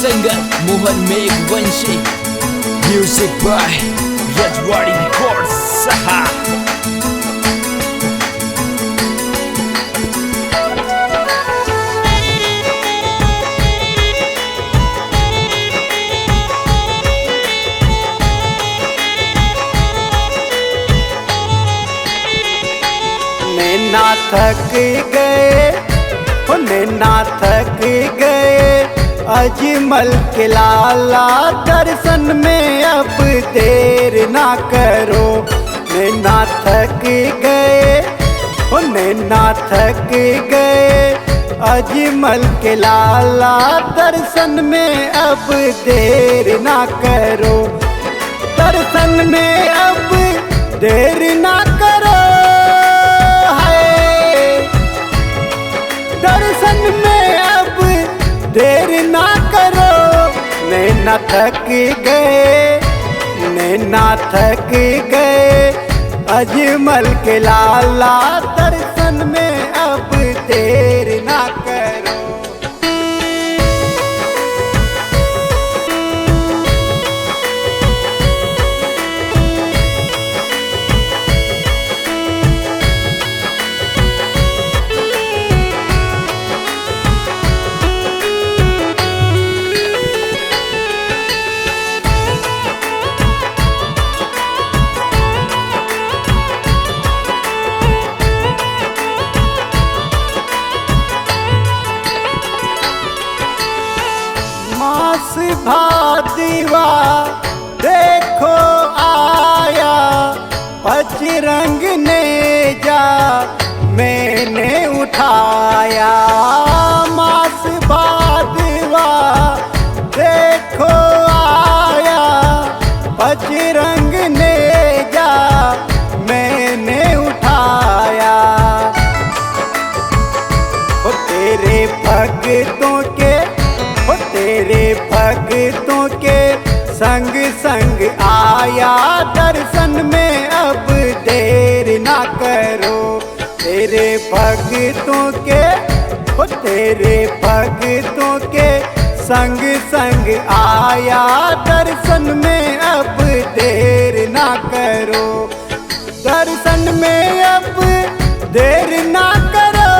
singer Mohan Meghvanshi. Music by Rajwadi Records. नैना थक गए हो, नैना थक गए अजमल के लाला, दर्शन में अब देर ना करो। नैना थक गए हो, नैना थक गए अजमल के लाला, दर्शन में अब देर ना करो। दर्शन में अब देर ना करो, दर्शन में अब देर ना करो। नैना थक गए, नैना थक गए अजमल के लाला, दर्शन में अब देर ना करो। मास भादवा देखो आया, बजरंग ने जा मैंने उठाया। मास भादवा देखो आया, बजरंग ने जा मैंने उठाया। ओ तेरे भक्तों के, ओ तेरे भक्तों के संग संग आया, दर्शन में अब देर ना करो। तेरे भक्तों के, ओ तेरे भक्तों के संग संग आया, दर्शन में अब देर ना करो। दर्शन में अब देर ना करो,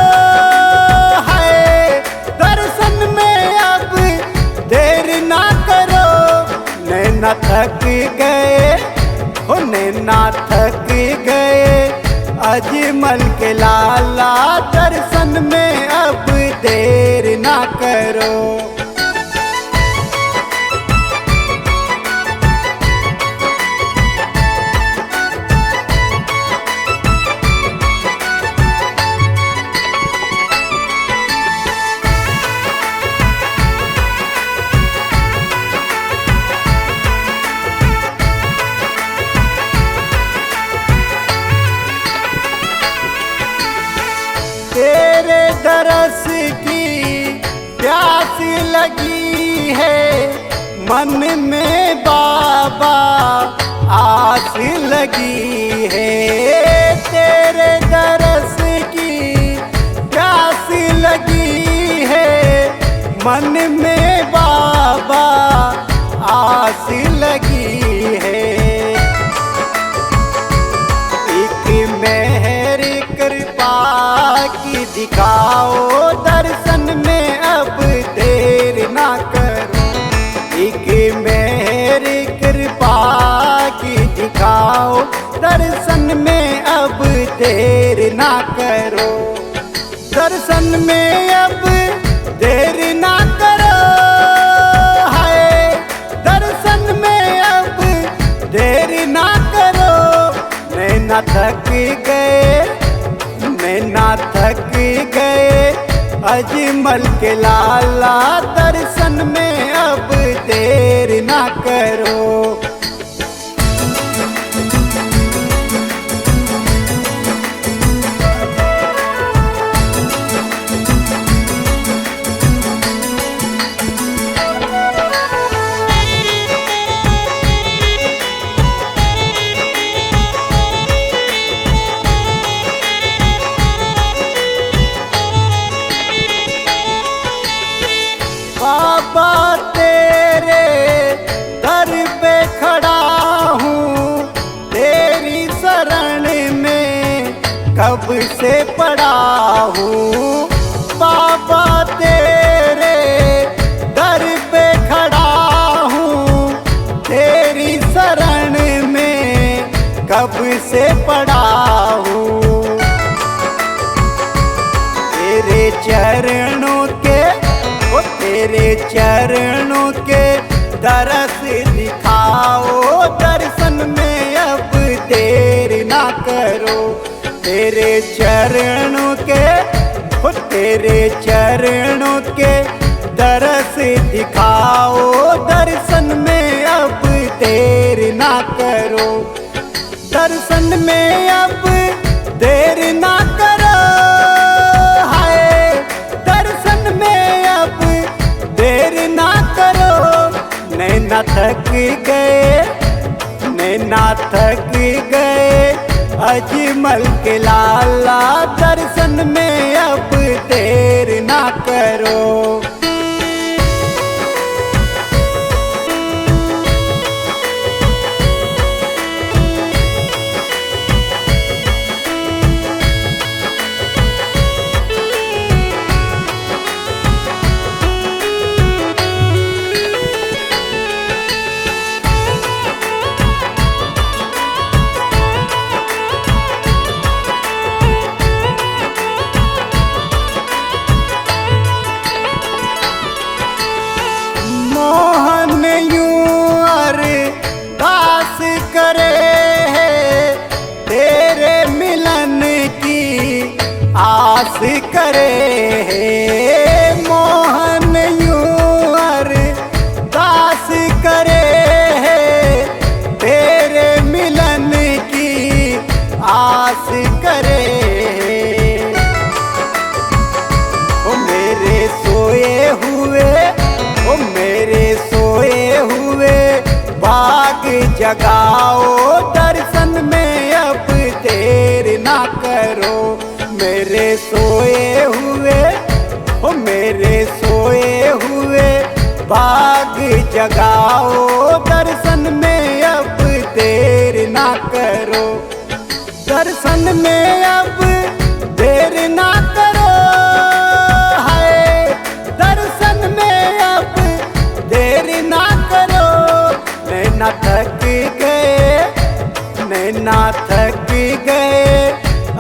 है दर्शन में अब देर ना करो। नैना थक गए हो, नैना थक गए अजमल के लाला, दर्शन में अब देर ना करो। तेरे दरस की प्यास लगी है, मन में बाबा आस लगी है। तेरे दरस की प्यास लगी है, मन में बाबा आस लगी है। एक मेहर कृपा की दिखाओ, दर्शन में अब देर ना करो। एक मेहर कृपा की दिखाओ, दर्शन में अब देर ना करो। दर्शन में अब देर ना करो, है दर्शन में अब देर ना करो। नैना थक गए, नैना थक गए अजमल के लाला, दर्शन में अब देर ना करो। बाबा हूँ बाबा तेरे दर पे खड़ा हूँ, तेरी शरण में कब से पड़ा हूँ। तेरे चरणों के ओ तेरे चरणों के दरस दिखाओ, दर्शन में अब देर ना करो। तेरे चरणों के ओ तेरे चरणों के दरस दिखाओ, दर्शन में अब देर ना करो। दर्शन में अब देर ना करो, हाय दर्शन में अब देर ना करो। नैना थक गए, नैना थक गए अजमल के लाला, दर्शन में अब देर ना करो। मोहन यूं अरदास करे है, तेरे मिलन की आस करे है। मोहन यूं अरदास करे है, तेरे मिलन की आस करे है। ओ मेरे सोए हुए ओ मेरे सोए हुए बाग जगाओ, दर्शन में अब देर ना करो। मेरे सोए हुए ओ मेरे सोए हुए बाग जगाओ, दर्शन में अब देर ना करो। दर्शन में अब देर ना करो, हाय दर्शन में अब देर ना करो। नैना थक गए, नैना थक गए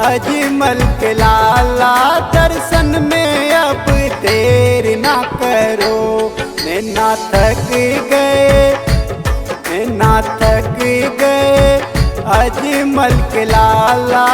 अजमल के लाला, दर्शन में अब देर ना करो। नैना थक गए, नैना थक गए अजमल के लाला।